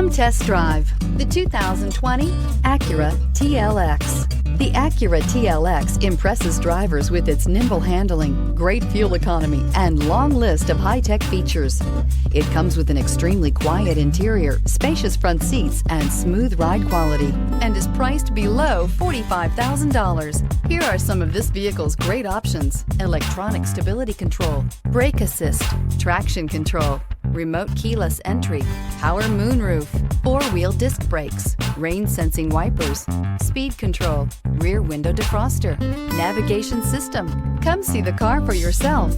Come test drive the 2020 Acura TLX. The Acura TLX impresses drivers with its nimble handling, great fuel economy, and long list of high-tech features. It comes with an extremely quiet interior, spacious front seats, and smooth ride quality, and is priced below $45,000. Here are some of this vehicle's great options: electronic stability control, brake assist, traction control, remote keyless entry, power moonroof, four-wheel disc brakes, rain-sensing wipers, speed control, rear window defroster, navigation system. Come see the car for yourself.